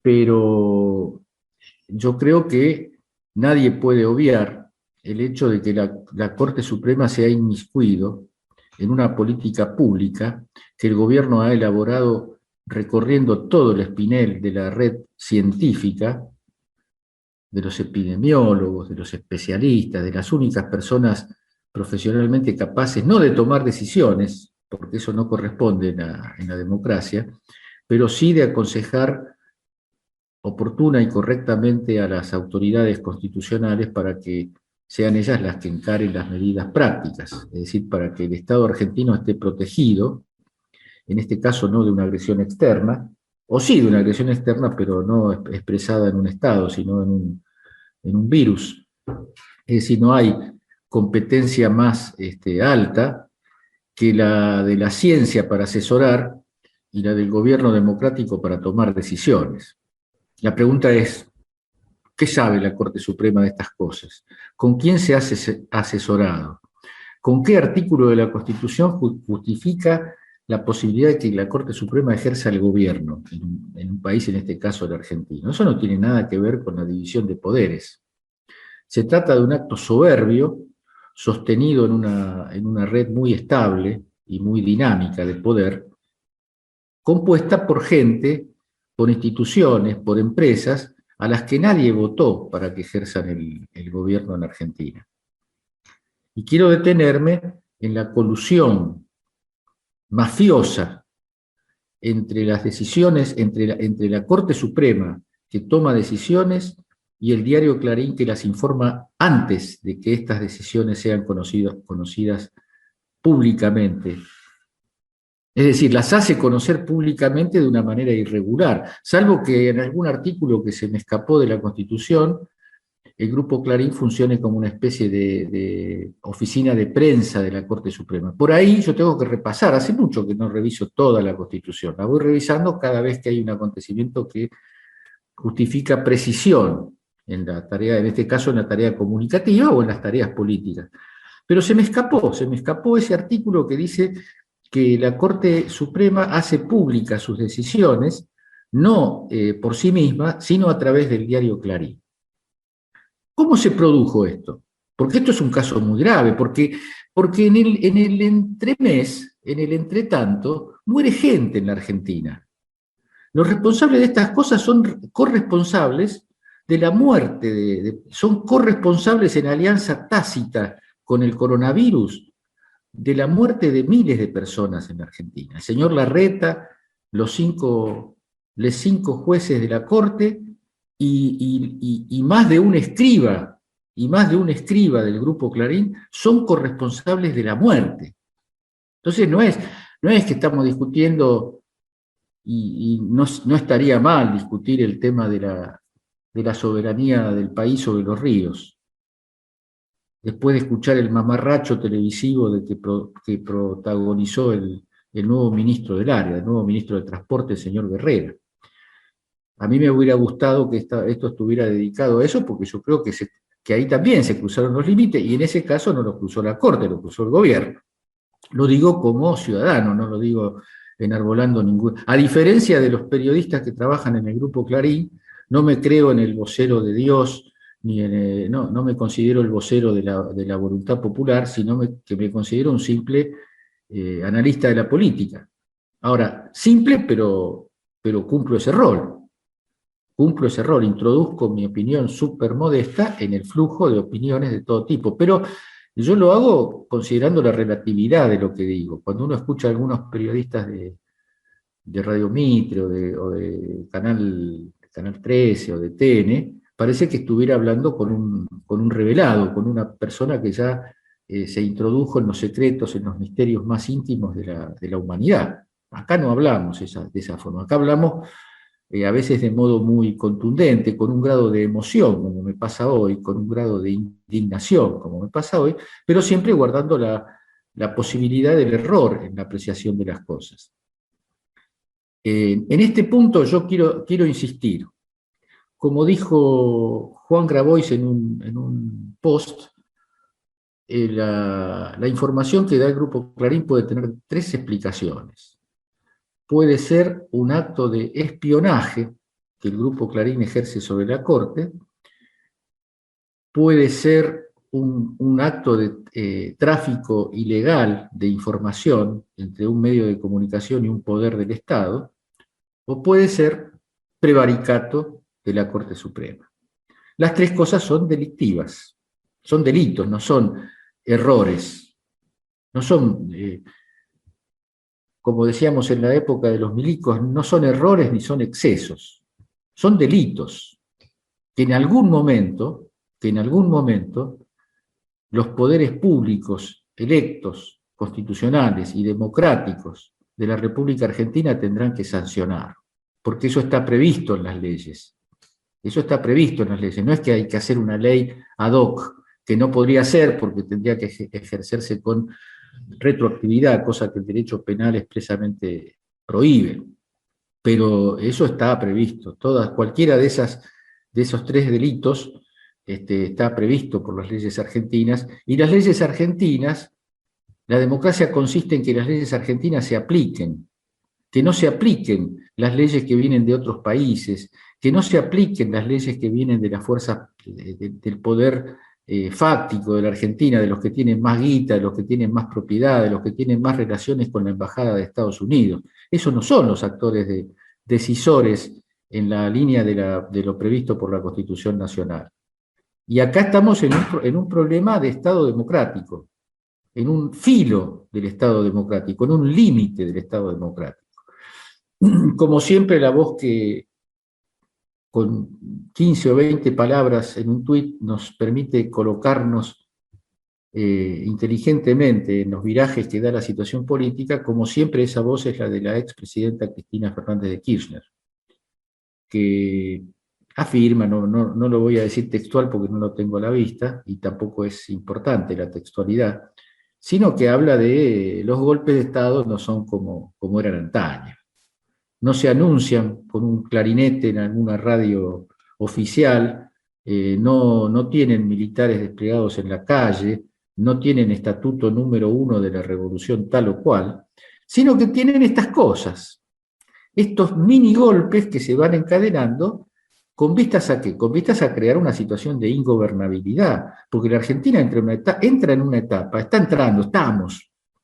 pero yo creo que nadie puede obviar el hecho de que la Corte Suprema se ha inmiscuido en una política pública que el gobierno ha elaborado recorriendo todo el espinel de la red científica, de los epidemiólogos, de los especialistas, de las únicas personas profesionalmente capaces, no de tomar decisiones, porque eso no corresponde en la democracia, pero sí de aconsejar oportuna y correctamente a las autoridades constitucionales para que sean ellas las que encaren las medidas prácticas, es decir, para que el Estado argentino esté protegido, en este caso no de una agresión externa, o sí de una agresión externa, pero no expresada en un Estado, sino en un virus. Es decir, no hay competencia más alta que la de la ciencia para asesorar y la del gobierno democrático para tomar decisiones. La pregunta es, ¿qué sabe la Corte Suprema de estas cosas? ¿Con quién se ha asesorado? ¿Con qué artículo de la Constitución justifica la posibilidad de que la Corte Suprema ejerza el gobierno en un país, en este caso el argentino? Eso no tiene nada que ver con la división de poderes. Se trata de un acto soberbio, sostenido en una red muy estable y muy dinámica de poder, compuesta por gente, por instituciones, por empresas, a las que nadie votó para que ejerzan el gobierno en Argentina. Y quiero detenerme en la colusión mafiosa entre las decisiones, entre la Corte Suprema, que toma decisiones, y el diario Clarín, que las informa antes de que estas decisiones sean conocidas públicamente. Es decir, las hace conocer públicamente de una manera irregular, salvo que en algún artículo que se me escapó de la Constitución, el Grupo Clarín funcione como una especie de oficina de prensa de la Corte Suprema. Por ahí yo tengo que repasar, hace mucho que no reviso toda la Constitución, la voy revisando cada vez que hay un acontecimiento que justifica precisión en la tarea, en este caso en la tarea comunicativa o en las tareas políticas. Pero se me escapó ese artículo que dice que la Corte Suprema hace públicas sus decisiones, no por sí misma, sino a través del diario Clarín. ¿Cómo se produjo esto? Porque esto es un caso muy grave, porque en el entremés, en el entretanto, muere gente en la Argentina. Los responsables de estas cosas son corresponsables de la muerte, son corresponsables en alianza tácita con el coronavirus de la muerte de miles de personas en la Argentina. El señor Larreta, los cinco jueces de la Corte y más de un escriba, del Grupo Clarín, son corresponsables de la muerte. Entonces no es que estamos discutiendo, y no estaría mal discutir el tema de la soberanía del país sobre los ríos, después de escuchar el mamarracho televisivo que protagonizó el nuevo ministro del área, el nuevo ministro de Transporte, el señor Guerrero. A mí me hubiera gustado que esto estuviera dedicado a eso, porque yo creo que ahí también se cruzaron los límites, y en ese caso no lo cruzó la Corte, lo cruzó el gobierno. Lo digo como ciudadano, no lo digo enarbolando ningún... A diferencia de los periodistas que trabajan en el Grupo Clarín, no me creo en el vocero de Dios, no me considero el vocero de la voluntad popular, sino que me considero un simple analista de la política. Ahora, simple, pero cumplo ese rol. Introduzco mi opinión súper modesta en el flujo de opiniones de todo tipo, pero yo lo hago considerando la relatividad de lo que digo. Cuando uno escucha a algunos periodistas de Radio Mitre o de Canal 13 o de TN, parece que estuviera hablando con un revelado, con una persona que ya se introdujo en los secretos, en los misterios más íntimos de la humanidad. Acá no hablamos de esa forma, acá hablamos a veces de modo muy contundente, con un grado de emoción, como me pasa hoy, con un grado de indignación, como me pasa hoy, pero siempre guardando la posibilidad del error en la apreciación de las cosas. En este punto yo quiero insistir. Como dijo Juan Grabois en un post, la información que da el Grupo Clarín puede tener tres explicaciones. Puede ser un acto de espionaje que el Grupo Clarín ejerce sobre la Corte puede ser un acto de tráfico ilegal de información entre un medio de comunicación y un poder del Estado, o puede ser prevaricato de la Corte Suprema. Las tres cosas son delictivas, son delitos, no son errores, no son, como decíamos en la época de los milicos, no son errores ni son excesos, son delitos que en algún momento los poderes públicos electos, constitucionales y democráticos de la República Argentina tendrán que sancionar, porque eso está previsto en las leyes. Eso está previsto en las leyes. No es que hay que hacer una ley ad hoc, que no podría ser porque tendría que ejercerse con retroactividad, cosa que el derecho penal expresamente prohíbe. Pero eso está previsto. Cualquiera de esos tres delitos está previsto por las leyes argentinas, y las leyes argentinas, la democracia consiste en que las leyes argentinas se apliquen, que no se apliquen las leyes que vienen de otros países, que no se apliquen las leyes que vienen de la fuerza del poder fáctico de la Argentina, de los que tienen más guita, de los que tienen más propiedad, de los que tienen más relaciones con la Embajada de Estados Unidos. Esos no son los actores decisores en la línea de lo previsto por la Constitución Nacional. Y acá estamos en un problema de Estado democrático, en un filo del Estado democrático, en un límite del Estado democrático. Como siempre, la voz que con 15 o 20 palabras en un tuit nos permite colocarnos inteligentemente en los virajes que da la situación política, como siempre esa voz es la de la expresidenta Cristina Fernández de Kirchner, que afirma, no lo voy a decir textual porque no lo tengo a la vista, y tampoco es importante la textualidad, sino que habla de los golpes de Estado no son como eran antaño. No se anuncian con un clarinete en alguna radio oficial, no tienen militares desplegados en la calle, no tienen estatuto número 1 de la revolución tal o cual, sino que tienen estas cosas, estos mini golpes que se van encadenando. ¿Con vistas a qué? Con vistas a crear una situación de ingobernabilidad, porque la Argentina entra en una etapa,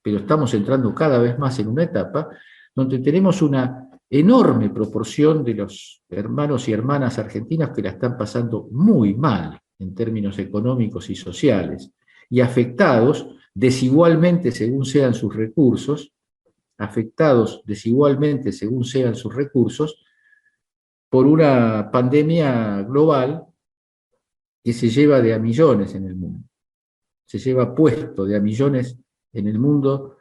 pero estamos entrando cada vez más en una etapa donde tenemos una enorme proporción de los hermanos y hermanas argentinas que la están pasando muy mal en términos económicos y sociales, y afectados desigualmente según sean sus recursos, por una pandemia global que se lleva de a millones en el mundo. Se lleva puesto de a millones en el mundo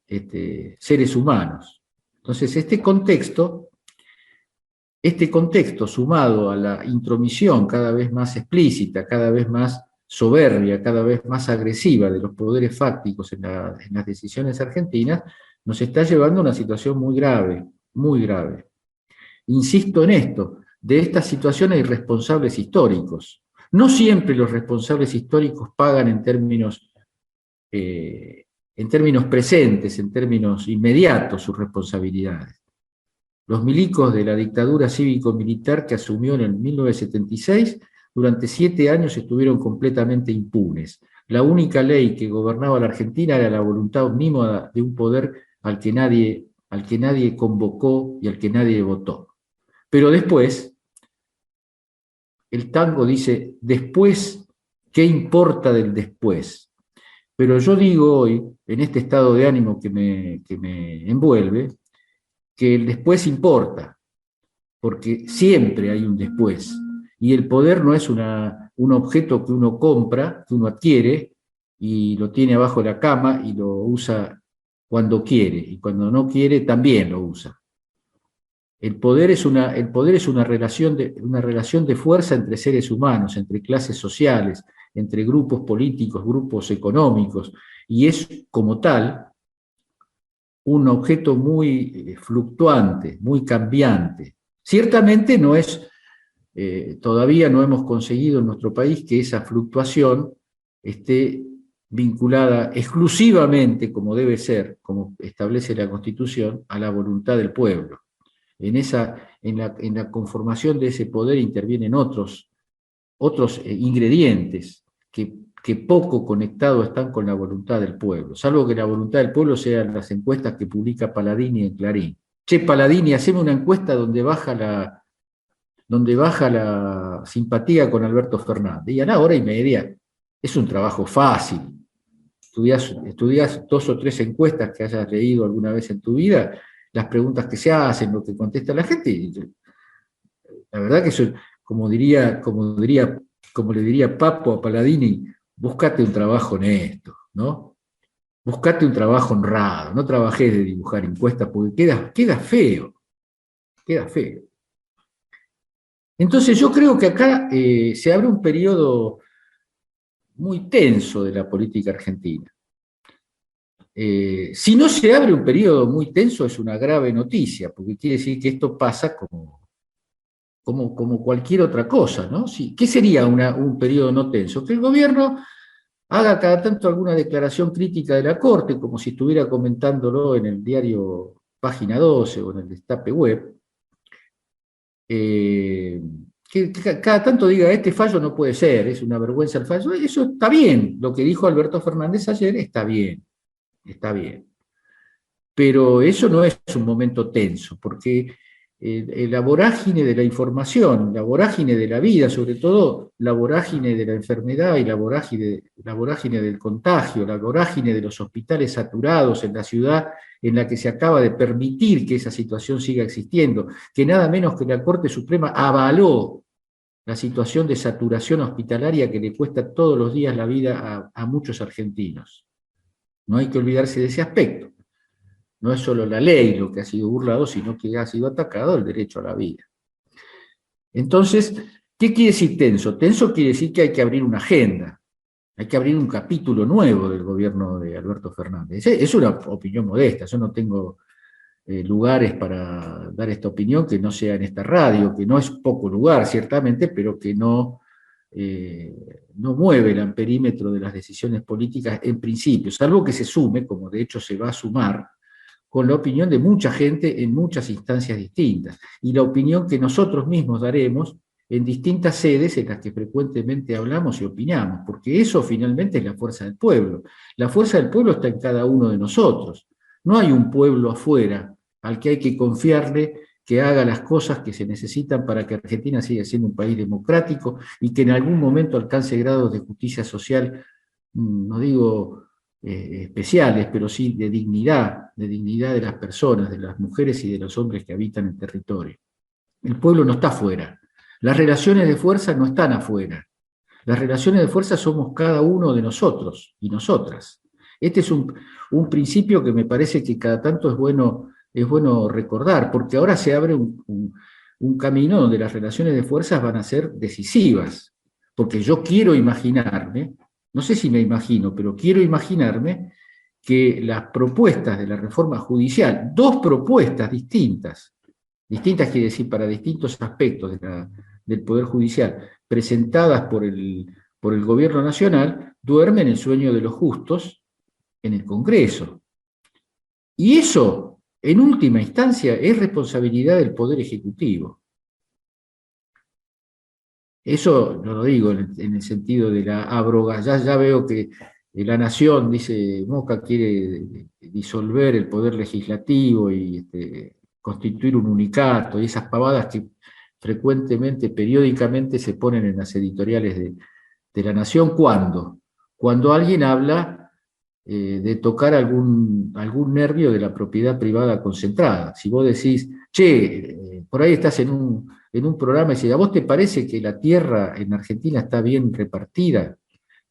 seres humanos. Entonces, este contexto sumado a la intromisión cada vez más explícita, cada vez más soberbia, cada vez más agresiva de los poderes fácticos en las decisiones argentinas, nos está llevando a una situación muy grave, muy grave. Insisto en esto, de estas situaciones hay responsables históricos. No siempre los responsables históricos pagan en términos presentes, en términos inmediatos sus responsabilidades. Los milicos de la dictadura cívico-militar que asumió en el 1976, durante 7 años estuvieron completamente impunes. La única ley que gobernaba la Argentina era la voluntad omnímoda de un poder al que nadie convocó y al que nadie votó. Pero después, el tango dice, después, ¿qué importa del después? Pero yo digo hoy, en este estado de ánimo que me envuelve, que el después importa, porque siempre hay un después, y el poder no es un objeto que uno compra, que uno adquiere, y lo tiene abajo de la cama y lo usa cuando quiere, y cuando no quiere también lo usa. El poder es una relación de fuerza entre seres humanos, entre clases sociales, entre grupos políticos, grupos económicos, y es como tal un objeto muy fluctuante, muy cambiante. Ciertamente todavía no hemos conseguido en nuestro país que esa fluctuación esté vinculada exclusivamente, como debe ser, como establece la Constitución, a la voluntad del pueblo. en la conformación de ese poder intervienen otros ingredientes que poco conectados están con la voluntad del pueblo, salvo que la voluntad del pueblo sean las encuestas que publica Paladini en Clarín. Che, Paladini, haceme una encuesta donde baja la simpatía con Alberto Fernández. Y a la hora y media es un trabajo fácil. Estudias 2 o 3 encuestas que hayas leído alguna vez en tu vida, las preguntas que se hacen, lo que contesta la gente, y la verdad que eso, como le diría Papo a Paladini, búscate un trabajo honesto, ¿no? Buscate un trabajo honrado, no trabajés de dibujar encuestas porque queda feo, queda feo. Entonces yo creo que acá se abre un periodo muy tenso de la política argentina. Si no se abre un periodo muy tenso es una grave noticia, porque quiere decir que esto pasa como cualquier otra cosa, ¿no? Sí, ¿qué sería un periodo no tenso? Que el gobierno haga cada tanto alguna declaración crítica de la Corte, como si estuviera comentándolo en el diario Página 12 o en el Destape Web, que cada tanto diga, este fallo no puede ser, es una vergüenza el fallo, eso está bien, lo que dijo Alberto Fernández ayer está bien, está bien. Pero eso no es un momento tenso, porque la vorágine de la información, la vorágine de la vida, sobre todo la vorágine de la enfermedad y la vorágine del contagio, la vorágine de los hospitales saturados en la ciudad en la que se acaba de permitir que esa situación siga existiendo, que nada menos que la Corte Suprema avaló la situación de saturación hospitalaria que le cuesta todos los días la vida a muchos argentinos. No hay que olvidarse de ese aspecto. No es solo la ley lo que ha sido burlado, sino que ha sido atacado el derecho a la vida. Entonces, ¿qué quiere decir tenso? Tenso quiere decir que hay que abrir una agenda, hay que abrir un capítulo nuevo del gobierno de Alberto Fernández. Es una opinión modesta, yo no tengo lugares para dar esta opinión que no sea en esta radio, que no es poco lugar, ciertamente, pero que no mueve el amperímetro de las decisiones políticas en principio, salvo que se sume, como de hecho se va a sumar, con la opinión de mucha gente en muchas instancias distintas, y la opinión que nosotros mismos daremos en distintas sedes en las que frecuentemente hablamos y opinamos, porque eso finalmente es la fuerza del pueblo. La fuerza del pueblo está en cada uno de nosotros. No hay un pueblo afuera al que hay que confiarle que haga las cosas que se necesitan para que Argentina siga siendo un país democrático y que en algún momento alcance grados de justicia social, no digo especiales, pero sí de dignidad de las personas, de las mujeres y de los hombres que habitan el territorio. El pueblo no está afuera. Las relaciones de fuerza no están afuera. Las relaciones de fuerza somos cada uno de nosotros y nosotras. Este es un principio que me parece que cada tanto es bueno recordar, porque ahora se abre un camino donde las relaciones de fuerzas van a ser decisivas, porque yo quiero imaginarme, no sé si me imagino, pero quiero imaginarme que las propuestas de la reforma judicial, 2 propuestas distintas quiere decir para distintos aspectos del Poder Judicial, presentadas por el Gobierno Nacional, duermen el sueño de los justos en el Congreso. Y eso, en última instancia, es responsabilidad del Poder Ejecutivo. Eso no lo digo en el sentido de la abrogación. Ya veo que la Nación, dice Moca, quiere disolver el Poder Legislativo y constituir un unicato, y esas pavadas que frecuentemente, periódicamente se ponen en las editoriales de la Nación. ¿Cuándo? Cuando alguien habla de tocar algún nervio de la propiedad privada concentrada. Si vos decís, che, por ahí estás en un programa y decís, ¿a vos te parece que la tierra en Argentina está bien repartida?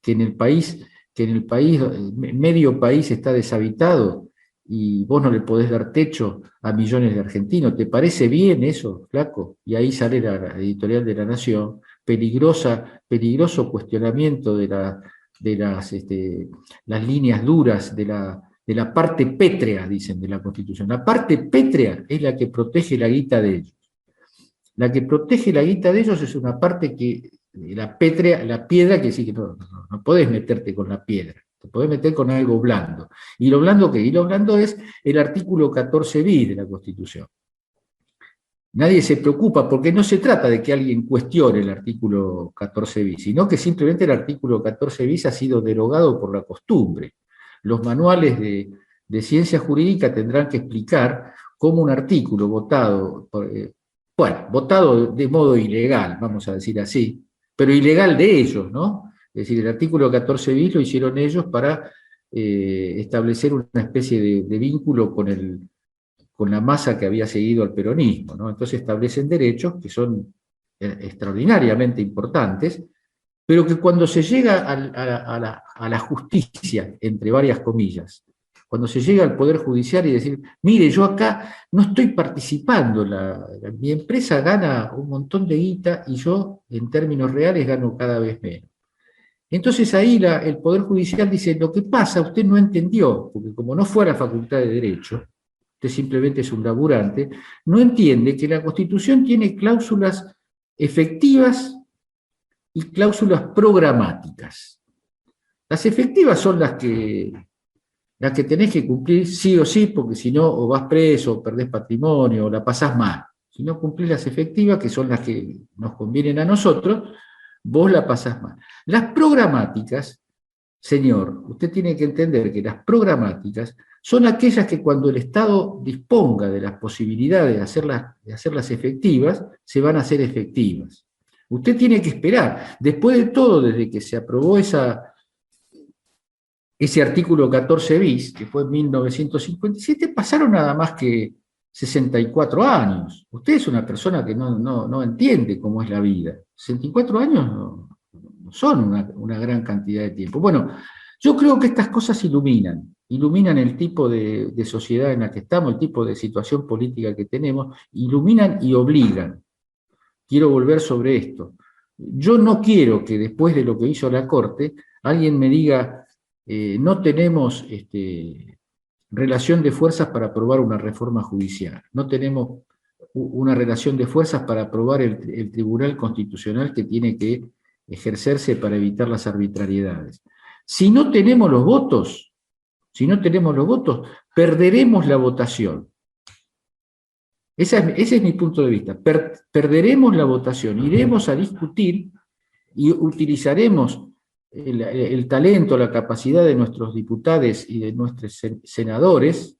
Que en el país, medio país está deshabitado y vos no le podés dar techo a millones de argentinos. ¿Te parece bien eso, flaco? Y ahí sale la editorial de La Nación, peligroso cuestionamiento de las líneas duras de la parte pétrea, dicen, de la Constitución. La parte pétrea es la que protege la guita de ellos. La que protege la guita de ellos es una parte que, la piedra, que sí que no podés meterte con la piedra, te podés meter con algo blando. ¿Y lo blando qué? Y lo blando es el artículo 14 bis de la Constitución. Nadie se preocupa porque no se trata de que alguien cuestione el artículo 14 bis, sino que simplemente el artículo 14 bis ha sido derogado por la costumbre. Los manuales de ciencia jurídica tendrán que explicar cómo un artículo votado, votado de modo ilegal, vamos a decir así, pero ilegal de ellos, ¿no? Es decir, el artículo 14 bis lo hicieron ellos para establecer una especie de vínculo con la masa que había seguido al peronismo, ¿no? Entonces establecen derechos que son extraordinariamente importantes, pero que cuando se llega a la justicia, entre varias comillas, cuando se llega al Poder Judicial y decir, mire, yo acá no estoy participando, mi empresa gana un montón de guita y yo, en términos reales, gano cada vez menos. Entonces ahí el Poder Judicial dice, lo que pasa, usted no entendió, porque como no fue a la Facultad de Derecho, usted simplemente es un laburante, no entiende que la Constitución tiene cláusulas efectivas y cláusulas programáticas. Las efectivas son las que tenés que cumplir sí o sí, porque si no, o vas preso, o perdés patrimonio, o la pasás mal. Si no cumplís las efectivas, que son las que nos convienen a nosotros, vos la pasás mal. Las programáticas, señor, usted tiene que entender que las programáticas son aquellas que cuando el Estado disponga de las posibilidades de hacerlas efectivas, se van a hacer efectivas. Usted tiene que esperar. Después de todo, desde que se aprobó ese artículo 14 bis, que fue en 1957, pasaron nada más que 64 años. Usted es una persona que no entiende cómo es la vida. 64 años no son una gran cantidad de tiempo. Bueno, yo creo que estas cosas iluminan el tipo de sociedad en la que estamos, el tipo de situación política que tenemos, iluminan y obligan. Quiero volver sobre esto. Yo no quiero que después de lo que hizo la Corte, alguien me diga, no tenemos relación de fuerzas para aprobar una reforma judicial, no tenemos una relación de fuerzas para aprobar el Tribunal Constitucional que tiene que ejercerse para evitar las arbitrariedades. Si no tenemos los votos, perderemos la votación. Ese es mi punto de vista. Perderemos la votación, iremos a discutir y utilizaremos el talento, la capacidad de nuestros diputados y de nuestros senadores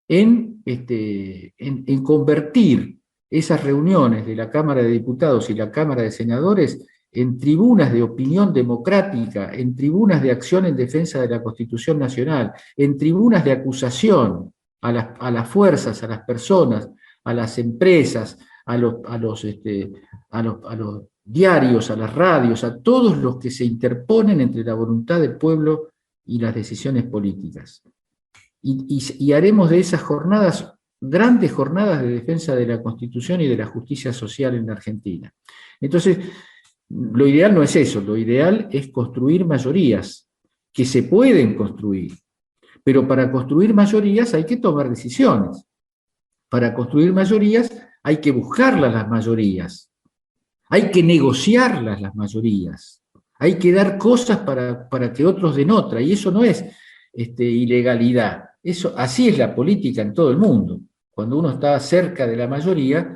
en convertir esas reuniones de la Cámara de Diputados y la Cámara de Senadores en tribunas de opinión democrática, en tribunas de acción en defensa de la Constitución Nacional, en tribunas de acusación a las fuerzas, a las personas, a las empresas, a los diarios, a las radios, a todos los que se interponen entre la voluntad del pueblo y las decisiones políticas. Y haremos de esas jornadas grandes jornadas de defensa de la Constitución y de la justicia social en la Argentina. Entonces, lo ideal no es eso, lo ideal es construir mayorías, que se pueden construir, pero para construir mayorías hay que tomar decisiones. Para construir mayorías hay que buscarlas las mayorías, hay que negociarlas las mayorías, hay que dar cosas para que otros den otra, y eso no es ilegalidad, así es la política en todo el mundo. Cuando uno está cerca de la mayoría,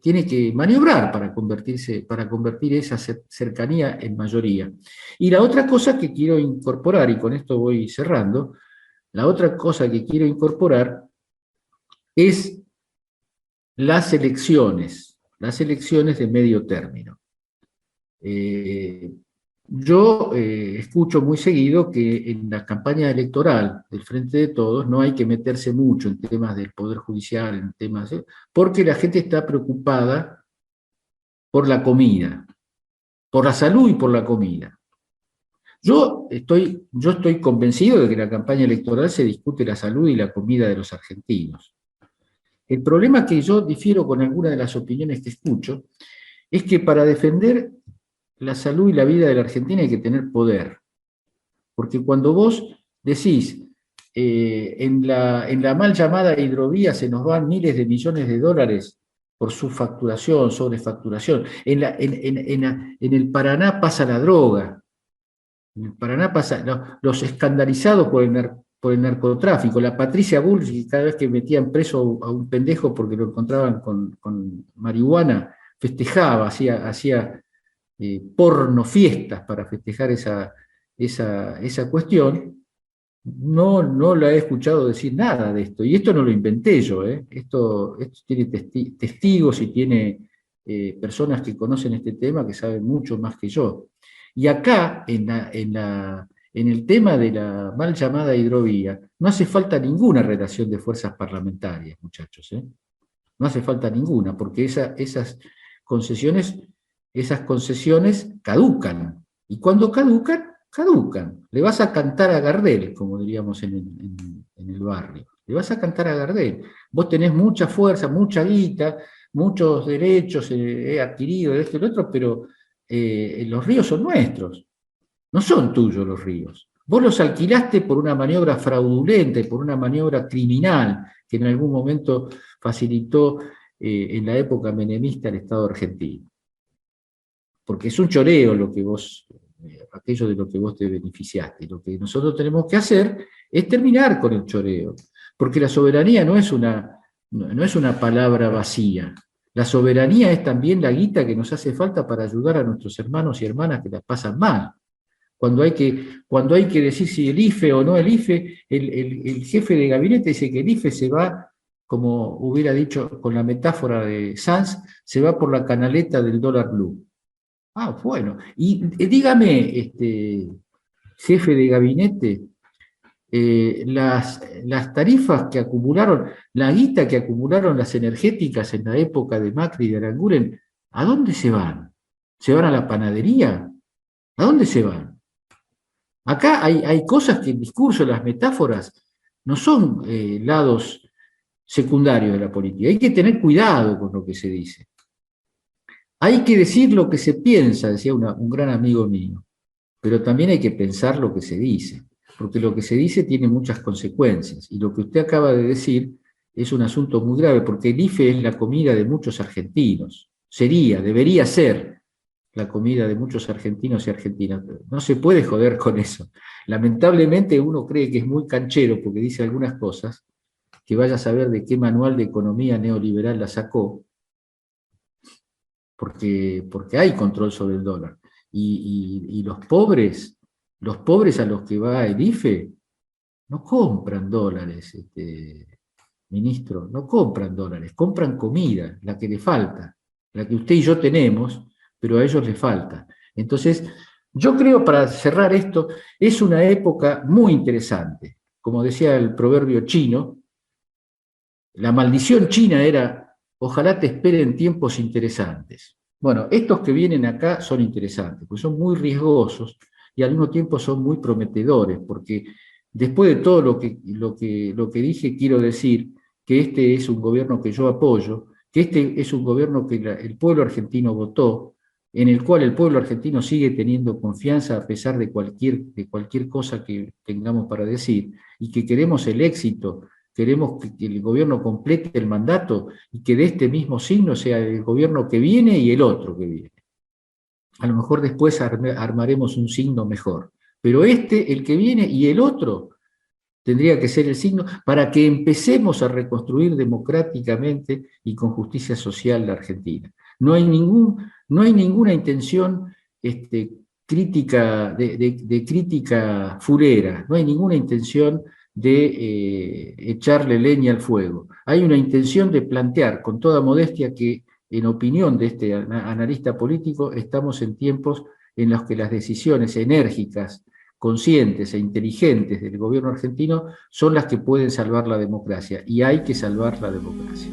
tiene que maniobrar para convertir esa cercanía en mayoría. Y la otra cosa que quiero incorporar, y con esto voy cerrando, la otra cosa que quiero incorporar es las elecciones de medio término. Yo escucho muy seguido que en la campaña electoral del Frente de Todos no hay que meterse mucho en temas del Poder Judicial, en temas, porque la gente está preocupada por la comida, por la salud y por la comida. Yo estoy convencido de que en la campaña electoral se discute la salud y la comida de los argentinos. El problema que yo difiero con algunas de las opiniones que escucho es que para defender la salud y la vida de la Argentina hay que tener poder. Porque cuando vos decís, en la mal llamada hidrovía se nos van miles de millones de dólares por subfacturación, sobrefacturación, en el Paraná pasa la droga, en el Paraná pasa, los escandalizados por el narcotráfico. La Patricia Bullrich, cada vez que metían preso a un pendejo porque lo encontraban con marihuana, festejaba, hacía porno fiestas para festejar esa cuestión. No la he escuchado decir nada de esto, y esto no lo inventé yo, ¿eh? Esto tiene testigos y tiene personas que conocen este tema que saben mucho más que yo. Y acá, en el tema de la mal llamada hidrovía, no hace falta ninguna relación de fuerzas parlamentarias, muchachos, ¿eh? No hace falta ninguna, porque concesiones, esas concesiones caducan, y cuando caducan. Le vas a cantar a Gardel, como diríamos en el barrio. Le vas a cantar a Gardel. Vos tenés mucha fuerza, mucha guita, muchos derechos adquiridos, esto y lo otro, pero los ríos son nuestros. No son tuyos los ríos. Vos los alquilaste por una maniobra fraudulenta y por una maniobra criminal que en algún momento facilitó en la época menemista el Estado argentino. Porque es un choreo lo que vos, aquello de lo que vos te beneficiaste. Lo que nosotros tenemos que hacer es terminar con el choreo. Porque la soberanía no es una palabra vacía. La soberanía es también la guita que nos hace falta para ayudar a nuestros hermanos y hermanas que la pasan mal. Cuando hay que decir si el IFE o no el IFE, el jefe de gabinete dice que el IFE se va, como hubiera dicho con la metáfora de Sanz, se va por la canaleta del dólar blue. Ah, bueno. Y dígame, jefe de gabinete, las tarifas que acumularon, la guita que acumularon las energéticas en la época de Macri y de Aranguren, ¿a dónde se van? ¿Se van a la panadería? ¿A dónde se van? Acá hay cosas que el discurso, las metáforas, no son lados secundarios de la política. Hay que tener cuidado con lo que se dice. Hay que decir lo que se piensa, decía un gran amigo mío, pero también hay que pensar lo que se dice, porque lo que se dice tiene muchas consecuencias, y lo que usted acaba de decir es un asunto muy grave, porque el IFE es la comida de muchos argentinos, debería ser la comida de muchos argentinos y argentinas. No se puede joder con eso. Lamentablemente uno cree que es muy canchero porque dice algunas cosas, que vaya a saber de qué manual de economía neoliberal la sacó, porque hay control sobre el dólar. Y los pobres a los que va el IFE, no compran dólares, ministro, no compran dólares, compran comida, la que le falta, la que usted y yo tenemos, pero a ellos les falta. Entonces, yo creo, para cerrar esto, es una época muy interesante. Como decía el proverbio chino, la maldición china era, ojalá te esperen tiempos interesantes. Bueno, estos que vienen acá son interesantes, porque son muy riesgosos y al mismo tiempo son muy prometedores, porque después de todo lo que dije, quiero decir que este es un gobierno que yo apoyo, que este es un gobierno que el pueblo argentino votó, en el cual el pueblo argentino sigue teniendo confianza a pesar de cualquier cosa que tengamos para decir, y que queremos el éxito, queremos que el gobierno complete el mandato y que de este mismo signo sea el gobierno que viene y el otro que viene. A lo mejor después armaremos un signo mejor, pero el que viene y el otro, tendría que ser el signo para que empecemos a reconstruir democráticamente y con justicia social la Argentina. No hay ninguna intención crítica, de crítica fulera, no hay ninguna intención de echarle leña al fuego. Hay una intención de plantear con toda modestia que, en opinión de este analista político, estamos en tiempos en los que las decisiones enérgicas, conscientes e inteligentes del gobierno argentino son las que pueden salvar la democracia, y hay que salvar la democracia.